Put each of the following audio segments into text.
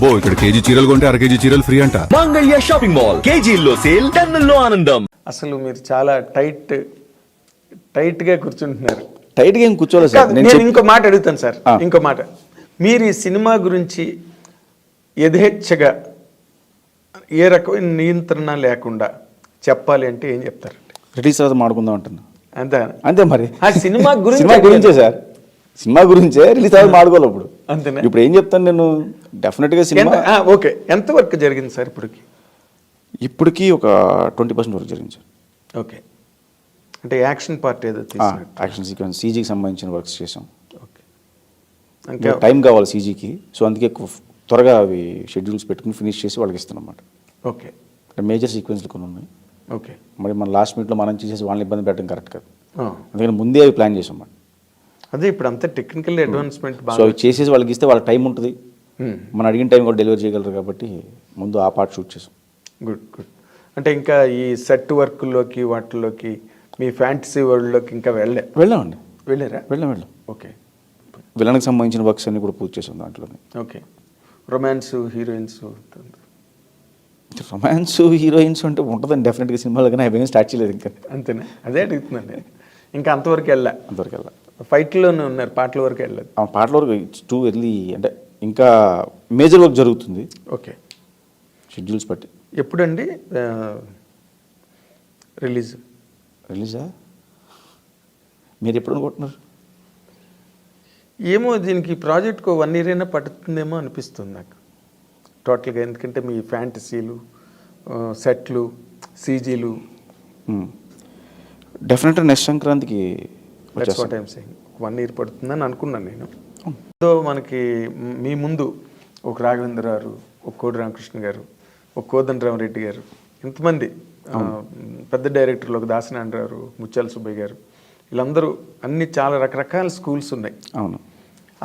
అబ్బో ఇక్కడ కేజీ చీరలు కొంటే అర కేజీ చీరలు ఫ్రీ అంట. మంగళ్య షాపింగ్ మాల్, కేజీల్లో సేల్, టన్నుల్లో ఆనందం. అసలు మీరు చాలా టైట్ గా కూర్చుంటున్నారు. టైట్ గా ఏం కూర్చోలేదు సార్. నేను ఇంకో మాట అడుగుతాను సార్. ఇంకో మాట, మీరు ఈ సినిమా గురించి యథేచ్ఛగా ఏ రకమైన నియంత్రణ లేకుండా చెప్పాలి అంటే ఏం చెప్తారండి? రిలీజ్ తర్వాత మాడుకుందాం అంటున్నా. అంతే మరి. ఆ సినిమా గురించే సార్, సినిమా గురించే రిలీజ్ తర్వాత మాడుకోవాలి. ఇప్పుడు అంతేనా? ఇప్పుడు ఏం చెప్తాను నేను, డెఫినెట్ గా సినిమా ఓకే. ఎంత వర్క్ జరిగింది సార్ ఇప్పటికి ఒక 20% వరకు జరిగింది సార్. ఓకే, అంటే యాక్షన్ పార్ట్ ఏదో యాక్షన్ సీక్వెన్స్, సీజీకి సంబంధించిన వర్క్స్ చేసాం. ఓకే, ఇంకా టైం కావాలి సీజీకి, సో అందుకే త్వరగా అవి షెడ్యూల్స్ పెట్టుకుని ఫినిష్ చేసి వాళ్ళకి ఇస్తాను అన్నమాట. ఓకే, మేజర్ సీక్వెన్స్లు కొన్ని ఉన్నాయి. ఓకే, మరి మన లాస్ట్ మినిట్లో మనం చేసేసి వాళ్ళని ఇబ్బంది పెట్టడం కరెక్ట్ కాదు. అందుకని ముందే అవి ప్లాన్ చేసాం అన్నమాట. అదే ఇప్పుడు అంతా టెక్నికల్ అడ్వాన్స్మెంట్. సో అవి చేసేసి వాళ్ళకి ఇస్తే వాళ్ళకి టైం ఉంటుంది, మనం అడిగిన టైం కూడా డెలివరీ చేయగలరు కాబట్టి ముందు ఆ పార్ట్ షూట్ చేసాం. గుడ్. అంటే ఇంకా ఈ సెట్ వర్క్లోకి వాటిలోకి మీ ఫ్యాంటసీ వరల్డ్లోకి ఇంకా వెళ్ళామండి. వెళ్ళారా? ఓకే. విలన్కి సంబంధించిన వర్క్స్ అన్ని కూడా పూర్తి చేసాం దాంట్లోనే. ఓకే. రొమాన్స్ హీరోయిన్స్ అంటే ఉంటుందండి డెఫినెట్గా సినిమాలో, కానీ అవి స్టార్ట్ చేయలేదు ఇంకా. అంతేనా? అదే అడుగుతున్నాను. ఇంకా అంతవరకు వెళ్ళా. ఫైట్లోనే ఉన్నారు, పాటల వరకు వెళ్ళలేదు. పాటల వరకు టూ ఎర్లీ, అంటే ఇంకా మేజర్ వర్క్ జరుగుతుంది. ఓకే, షెడ్యూల్స్ బట్టి. ఎప్పుడండి రిలీజా మీరు ఎప్పుడు అనుకుంటున్నారు? ఏమో, దీనికి ప్రాజెక్ట్కు 1 year అయినా పడుతుందేమో అనిపిస్తుంది నాకు టోటల్గా. ఎందుకంటే మీ ఫ్యాంటసీలు, సెట్లు, సీజీలు డెఫినెట్గా నెక్స్ట్ సంక్రాంతికి 1 year పడుతుందని అనుకున్నాను నేను. సో మనకి మీ ముందు ఒక రాఘవేంద్ర గారు, ఒక కోడి రామకృష్ణ గారు, ఒక కోదండరామరెడ్డి గారు, ఇంతమంది పెద్ద డైరెక్టర్లు, ఒక దాసనారాయణరావు, ముత్యాల సుబ్బయ్య గారు, వీళ్ళందరూ అన్ని చాలా రకరకాల స్కూల్స్ ఉన్నాయి. అవును.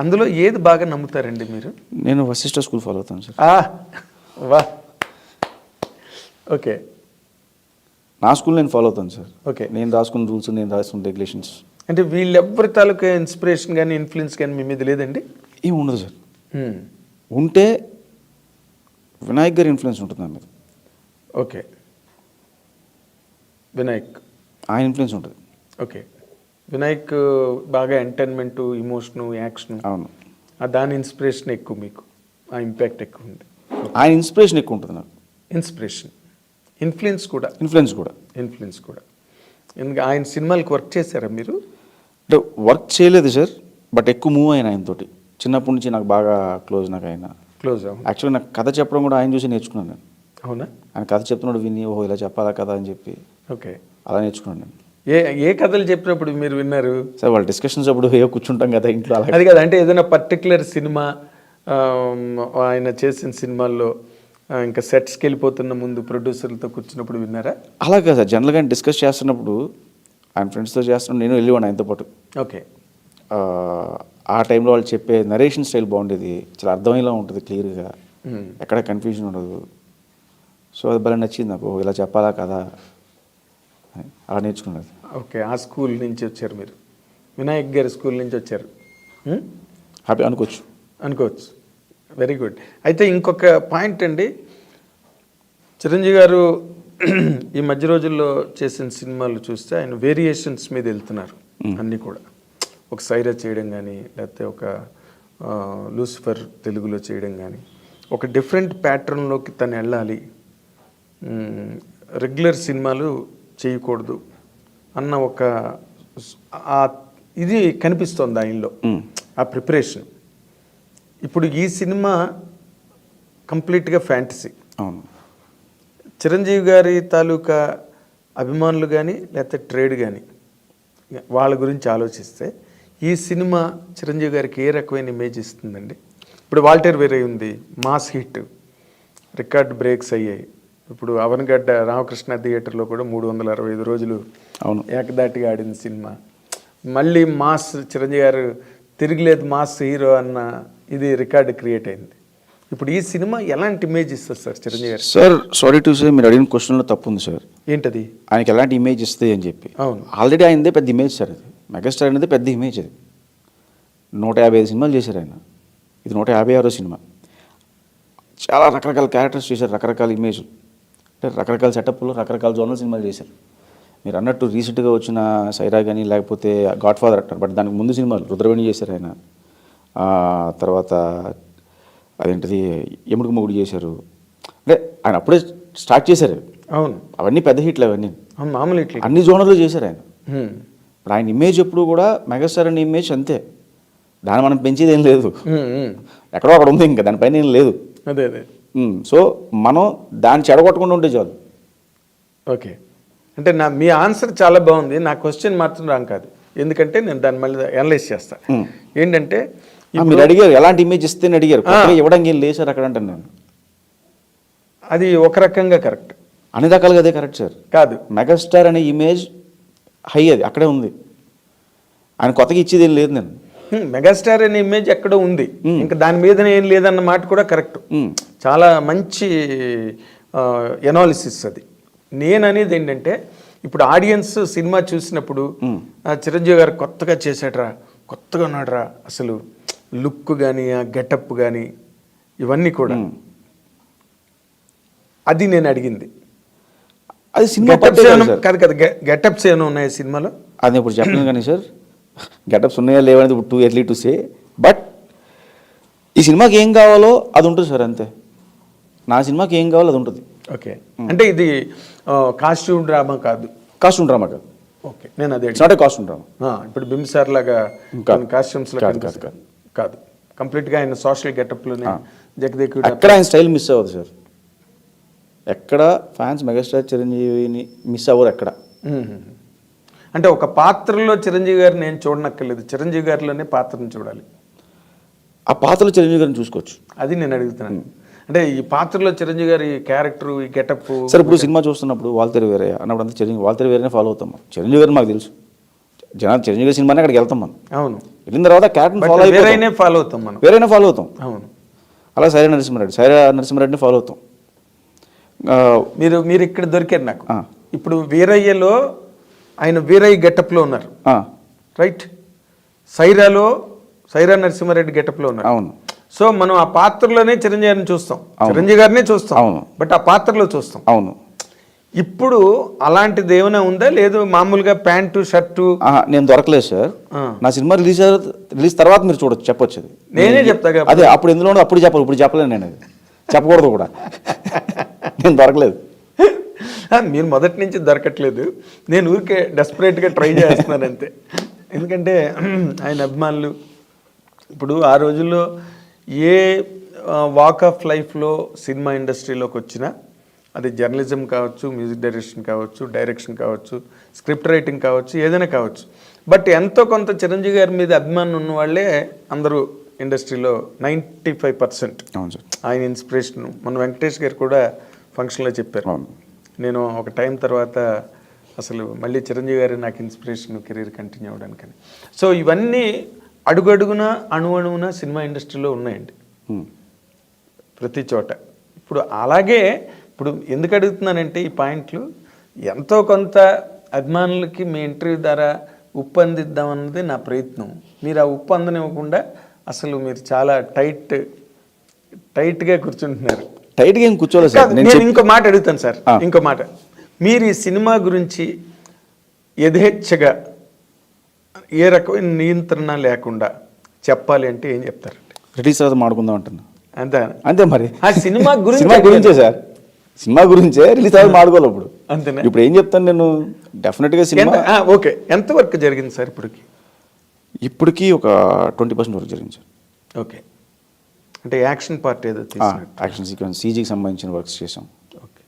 అందులో ఏది బాగా నమ్ముతారండి మీరు? నేను వశిష్ఠ స్కూల్ ఫాలో అవుతాను సార్. వా, ఓకే. నా స్కూల్ నేను ఫాలో అవుతాను సార్. ఓకే, నేను రాసుకున్న రూల్స్, నేను రాసుకున్న రెగ్యులేషన్స్. అంటే వీళ్ళెవ్వరి తాలూకా ఇన్స్పిరేషన్ కానీ ఇన్ఫ్లుయెన్స్ కానీ మీ మీద లేదండి? ఏమి ఉండదు సార్. ఉంటే వినాయక్ గారి ఇన్ఫ్లుయెన్స్ ఉంటుంది నా మీద. ఓకే, వినాయక్ ఆయన ఇన్ఫ్లుయెన్స్ ఉంటుంది. ఓకే, వినాయక్ బాగా ఎంటర్టైన్మెంటు, ఇమోషను, యాక్షను. అవును. దాని ఇన్స్పిరేషన్ ఎక్కువ, మీకు ఆ ఇంపాక్ట్ ఎక్కువ ఉంది. ఆయన ఇన్స్పిరేషన్ ఎక్కువ ఉంటుంది నాకు. ఇన్స్పిరేషన్, ఇన్ఫ్లుయెన్స్ కూడా. ఎందుకంటే ఆయన సినిమాలకు వర్క్ చేశారా మీరు? అంటే వర్క్ చేయలేదు సార్, బట్ ఎక్కువ మూవ్ అయిన ఆయనతోటి. చిన్నప్పటి నుంచి నాకు బాగా క్లోజ్. నాకు ఆయన క్లోజ్. యాక్చువల్లీ నాకు కథ చెప్పడం కూడా ఆయన చూసి నేర్చుకున్నాను నేను. అవునా? ఆయన కథ చెప్తున్నాడు విని, ఓహో ఇలా చెప్పాలా కదా అని చెప్పి. ఓకే, అలా నేర్చుకున్నాను నేను. ఏ కథలు చెప్పినప్పుడు మీరు విన్నారు సార్? వాళ్ళ డిస్కషన్స్ అప్పుడు కూర్చుంటాం కదా ఇంట్లో, అది కదా. అంటే ఏదైనా పర్టికులర్ సినిమా ఆయన చేసిన సినిమాల్లో ఇంకా సెట్స్కి వెళ్ళిపోతున్న ముందు ప్రొడ్యూసర్లతో కూర్చున్నప్పుడు విన్నారా? అలాగే సార్, జనరల్గా ఆయన డిస్కస్ చేస్తున్నప్పుడు, ఆయన ఫ్రెండ్స్తో చేస్తున్నప్పుడు నేను వెళ్ళేవాడిని ఆయనతో పాటు. ఓకే. ఆ టైంలో వాళ్ళు చెప్పే నరేషన్ స్టైల్ బాగుండేది, చాలా అర్థమయ్యేలా ఉంటుంది, క్లియర్గా, ఎక్కడ కన్ఫ్యూజన్ ఉండదు. సో అది భలే నచ్చింది నాకు, ఇలా చెప్పాలా కదా అలా నేర్చుకున్నది. ఓకే, ఆ స్కూల్ నుంచి వచ్చారు మీరు, వినాయక్ గారి స్కూల్ నుంచి వచ్చారు. హ్యాపీ అనుకోవచ్చు. Very good. అయితే ఇంకొక పాయింట్ అండి, చిరంజీవి గారు ఈ మధ్య రోజుల్లో చేసిన సినిమాలు చూస్తే ఆయన వేరియేషన్స్ మీద వెళ్తున్నారు అన్నీ కూడా. ఒక సైరా చేయడం కానీ, లేకపోతే ఒక లూసిఫర్ తెలుగులో చేయడం కానీ, ఒక డిఫరెంట్ ప్యాటర్న్లోకి తను వెళ్ళాలి, రెగ్యులర్ సినిమాలు చేయకూడదు అన్న ఒక ఇది కనిపిస్తోంది ఆయనలో, ఆ ప్రిపరేషన్. ఇప్పుడు ఈ సినిమా కంప్లీట్గా ఫ్యాంటసీ. అవును. చిరంజీవి గారి తాలూకా అభిమానులు కానీ, లేకపోతే ట్రేడ్ కానీ, వాళ్ళ గురించి ఆలోచిస్తే ఈ సినిమా చిరంజీవి గారికి ఏ రకమైన ఇమేజ్ ఇస్తుందండి? ఇప్పుడు వాల్టర్ వేరే ఉంది, మాస్ హిట్, రికార్డ్ బ్రేక్స్ అయ్యాయి. ఇప్పుడు అవన్గడ్డ రామకృష్ణ థియేటర్లో కూడా 365 రోజులు ఏకదాటిగా ఆడిన సినిమా. మళ్ళీ మాస్ చిరంజీవి గారు తిరిగిలేదు మాస్ హీరో అన్న ఇది రికార్డు క్రియేట్ అయింది. ఇప్పుడు ఈ సినిమా ఎలాంటి ఇమేజ్ ఇస్తుంది సార్ చిరంజీవి గారు? సార్ సారీ టు సే, మీరు అడిగిన క్వశ్చన్లో తప్పు ఉంది సార్. ఏంటది? ఆయనకి ఎలాంటి ఇమేజ్ ఇస్తుంది అని చెప్పి. అవును, ఆల్రెడీ ఆయనదే పెద్ద ఇమేజ్ సార్. అది మెగాస్టార్ అనేది పెద్ద ఇమేజ్. అది 155 సినిమాలు చేశారు ఆయన, ఇది 156వ సినిమా. చాలా రకరకాల క్యారెక్టర్స్ చేశారు, రకరకాల ఇమేజ్లు, అంటే రకరకాల సెటప్లో రకరకాల జోనల్ సినిమాలు చేశారు. మీరు అన్నట్టు రీసెంట్గా వచ్చిన సైరా కానీ లేకపోతే గాడ్ ఫాదర్ అంటారు, బట్ దానికి ముందు సినిమాలు రుద్రవేణి చేశారు ఆయన, తర్వాత అదేంటిది ఎముడికి మొగుడు చేశారు. అంటే ఆయన అప్పుడే స్టార్ట్ చేశారు. అవును, అవన్నీ పెద్ద హిట్లు, అవన్నీ అవును, మామూలు ఇట్లా. అన్ని జోనర్లు చేశారు ఆయన. ఇప్పుడు ఆయన ఇమేజ్ ఎప్పుడు కూడా మెగాస్టార్ అనే ఇమేజ్ అంతే, దాన్ని మనం పెంచేది ఏం లేదు, ఎక్కడో అక్కడ ఉంది, ఇంకా దానిపైన ఏం లేదు. అదే అదే. సో మనం దాన్ని చెడగొట్టకుండా ఉంటే చాలు. ఓకే, అంటే మీ ఆన్సర్ చాలా బాగుంది, నా క్వశ్చన్ మాత్రం రాంగ్ కాదు, ఎందుకంటే నేను దాన్ని మళ్ళీ అనలైజ్ చేస్తాను. ఏంటంటే మీరు అడిగారు ఎలాంటి ఇమేజ్ ఇస్తేనే అడిగారు, ఇవ్వడానికి ఏం లేదు సార్ అక్కడ అంటాను నేను. అది ఒక రకంగా కరెక్ట్, అన్ని రకాలుగా అదే కరెక్ట్ సార్. కాదు, మెగాస్టార్ అనే ఇమేజ్ హై, అది అక్కడే ఉంది, ఆయన కొత్తగా ఇచ్చేది ఏం లేదు. నేను మెగాస్టార్ అనే ఇమేజ్ ఎక్కడో ఉంది, ఇంకా దాని మీద ఏం లేదన్న మాట కూడా కరెక్ట్. చాలా మంచి ఎనాలిసిస్ అది. నేను అనేది ఏంటంటే ఇప్పుడు ఆడియన్స్ సినిమా చూసినప్పుడు చిరంజీవి గారు కొత్తగా చేశాడరా, కొత్తగా ఉన్నాడరా, అసలు లుక్ కానీ ఆ గెటప్ కానీ ఇవన్నీ కూడా, అది నేను అడిగింది. అది సినిమా కాదు కదా, గెటప్స్ ఏమైనా ఉన్నాయి సినిమాలో? అది ఇప్పుడు చెప్పలేను కానీ సార్, గెటప్స్ ఉన్నాయా లేవనేది ఇప్పుడు too early to say. But ఈ సినిమాకి ఏం కావాలో అది ఉంటుంది సార్, అంతే. నా సినిమాకి ఏం కావాలో అది ఉంటుంది. ఓకే, అంటే ఇది కాస్ట్యూమ్ డ్రామా కాదు? కాస్ట్యూమ్ డ్రామా కాదు. ఓకే, నేను అదే నాట్ ఏ కాస్ట్యూమ్ డ్రామా. ఇప్పుడు బింబిసార్ లాగా కాస్ట్యూమ్స్ కాదు, కంప్లీట్గా ఆయన సోషల్ గెటప్లోనే జగదేకుడు. ఎక్కడ ఆయన స్టైల్ మిస్ అవ్వదు సార్, ఎక్కడ ఫ్యాన్స్ మెగాస్టార్ చిరంజీవిని మిస్ అవ్వరు ఎక్కడ. అంటే ఒక పాత్రలో చిరంజీవి గారిని నేను చూడనక్కర్లేదు, చిరంజీవి గారిలోనే పాత్రను చూడాలి. ఆ పాత్రలో చిరంజీవి గారిని చూసుకోవచ్చు, అది నేను అడుగుతున్నాను. అంటే ఈ పాత్రలో చిరంజీవి గారి క్యారెక్టర్, ఈ గెటప్. సార్ ఇప్పుడు సినిమా చూస్తున్నప్పుడు వాల్తేరు వేరే అన్నప్పుడు అంతా చిరంజీవి వాల్తేరు వేరేనే ఫాలో అవుతాం. చిరంజీవి గారిని మాకు తెలుసు, జనాలు చిరంజీవి గారి సినిమానే అక్కడికి వెళ్తాం మనం. అవును, వెళ్ళిన తర్వాత క్యారెక్టర్ ఫాలో వేరేనే ఫాలో అవుతాం మనం, వేరేనే ఫాలో అవుతాం. అవును, అలా సైరా నరసింహారెడ్డిని ఫాలో అవుతాం. మీరు ఇక్కడ దొరికారు నాకు. ఇప్పుడు వీరయ్యలో ఆయన వీరయ్య గెటప్లో ఉన్నారు, రైట్? సైరా నరసింహారెడ్డి గెటప్లో ఉన్నారు. అవును. సో మనం ఆ పాత్రలోనే చిరంజీవి గారిని చూస్తాం, చిరంజీవి గారినే చూస్తాం. అవును, బట్ ఆ పాత్రలో చూస్తాం. అవును. ఇప్పుడు అలాంటిది ఏమైనా ఉందా, లేదు మామూలుగా ప్యాంటు షర్టు? నేను దొరకలేదు సార్. నా సినిమా రిలీజ్ తర్వాత మీరు చూడొచ్చు, చెప్పొచ్చు. అది నేనే చెప్తా కదా, అదే అప్పుడు ఎందులో అప్పుడు చెప్పాలి, ఇప్పుడు చెప్పలేను నేను, అది చెప్పకూడదు కూడా. నేను దొరకలేదు, మీరు మొదటి నుంచి దొరకట్లేదు, నేను ఊరికే డెస్పరేట్గా ట్రై చేస్తున్నాను అంతే. ఎందుకంటే ఆయన అభిమానులు ఇప్పుడు ఆ రోజుల్లో ఏ వాక్ ఆఫ్ లైఫ్లో సినిమా ఇండస్ట్రీలోకి వచ్చినా, అది జర్నలిజం కావచ్చు, మ్యూజిక్ డైరెక్షన్ కావచ్చు, స్క్రిప్ట్ రైటింగ్ కావచ్చు, ఏదైనా కావచ్చు, బట్ ఎంతో కొంత చిరంజీవి గారి మీద అభిమానం ఉన్న వాళ్ళే అందరూ ఇండస్ట్రీలో 95%. అవును సార్, ఆయన ఇన్స్పిరేషన్. మన వెంకటేష్ గారు కూడా ఫంక్షన్లో చెప్పారు, నేను ఒక టైం తర్వాత అసలు మళ్ళీ చిరంజీవి గారు నాకు ఇన్స్పిరేషన్ కెరీర్ కంటిన్యూ అవ్వడానికని. సో ఇవన్నీ అడుగడుగున అణువణువున సినిమా ఇండస్ట్రీలో ఉన్నాయండి, ప్రతి చోట. ఇప్పుడు అలాగే ఇప్పుడు ఎందుకు అడుగుతున్నానంటే ఈ పాయింట్లు ఎంతో కొంత అభిమానులకి మీ ఇంటర్వ్యూ ద్వారా ఉప్పు అందిద్దామన్నది నా ప్రయత్నం. మీరు ఆ ఉప్పు అందనివ్వకుండా అసలు మీరు చాలా టైట్గా కూర్చుంటున్నారు. టైట్గా ఏం కూర్చోలేదు సార్. నేను ఇంకో మాట అడుగుతాను సార్, ఇంకో మాట. మీరు ఈ సినిమా గురించి యథేచ్ఛగా ఏ రకమైన నియంత్రణ లేకుండా చెప్పాలి అంటే ఏం చెప్తారండి? రిలీజ్ తర్వాత మాడుకుందాం అంటున్నా, అంతే అంతే. మరి ఆ సినిమా గురించే సార్, సినిమా గురించే రిలీజ్ తర్వాత మాడుకోవాలి. ఇప్పుడు అంతేనా? ఇప్పుడు ఏం చెప్తాను నేను, డెఫినెట్గా సినిమా. ఓకే, ఎంతవరకు జరిగింది సార్ ఇప్పటికి ఒక 20% వరకు జరిగింది సార్. ఓకే, అంటే యాక్షన్ పార్ట్ ఏదో యాక్షన్ సీక్వెన్స్, సీజీకి సంబంధించిన వర్క్స్ చేసాం. ఓకే,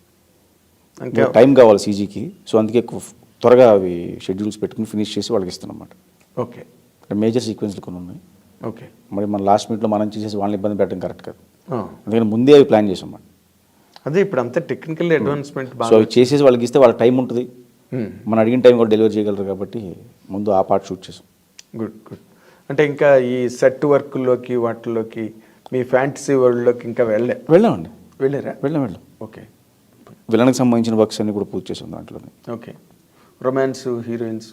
అంటే టైం కావాలి సీజీకి, సో అందుకే త్వరగా అవి షెడ్యూల్స్ పెట్టుకుని ఫినిష్ చేసి వాళ్ళకి ఇస్తాం అన్నమాట. ఓకే, మేజర్ సీక్వెన్స్లు కొన్ని ఉన్నాయి. ఓకే, మరి మన లాస్ట్ మినిట్లో మనం చేసేసి వాళ్ళని ఇబ్బంది పెట్టడం కరెక్ట్ కాదు, అందుకని ముందే అవి ప్లాన్ చేసాం అన్నమాట. అదే ఇప్పుడు అంతా టెక్నికల్ అడ్వాన్స్మెంట్. సో అవి చేసేసి వాళ్ళకి ఇస్తే వాళ్ళకి టైం ఉంటుంది, మనం అడిగిన టైం కూడా డెలివరీ చేయగలరు కాబట్టి ముందు ఆ పార్ట్ షూట్ చేసాం. Good good. అంటే ఇంకా ఈ సెట్ వర్క్లోకి వాటిల్లోకి మీ ఫ్యాంటసీ వరల్డ్లోకి ఇంకా వెళ్ళామండి. వెళ్ళారా? ఓకే, విలన్కి సంబంధించిన వర్క్స్ అన్ని కూడా పూర్తి చేసాం దాంట్లోనే. ఓకే, రొమాన్స్ హీరోయిన్స్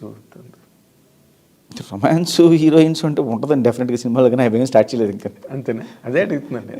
అంటే ఉంటుందండి డెఫినెట్గా సినిమాలో, కానీ అవి స్టార్ట్ చేయలేదు ఇంకా. అంతేనా? అదే అడుగుతున్నాను నేను.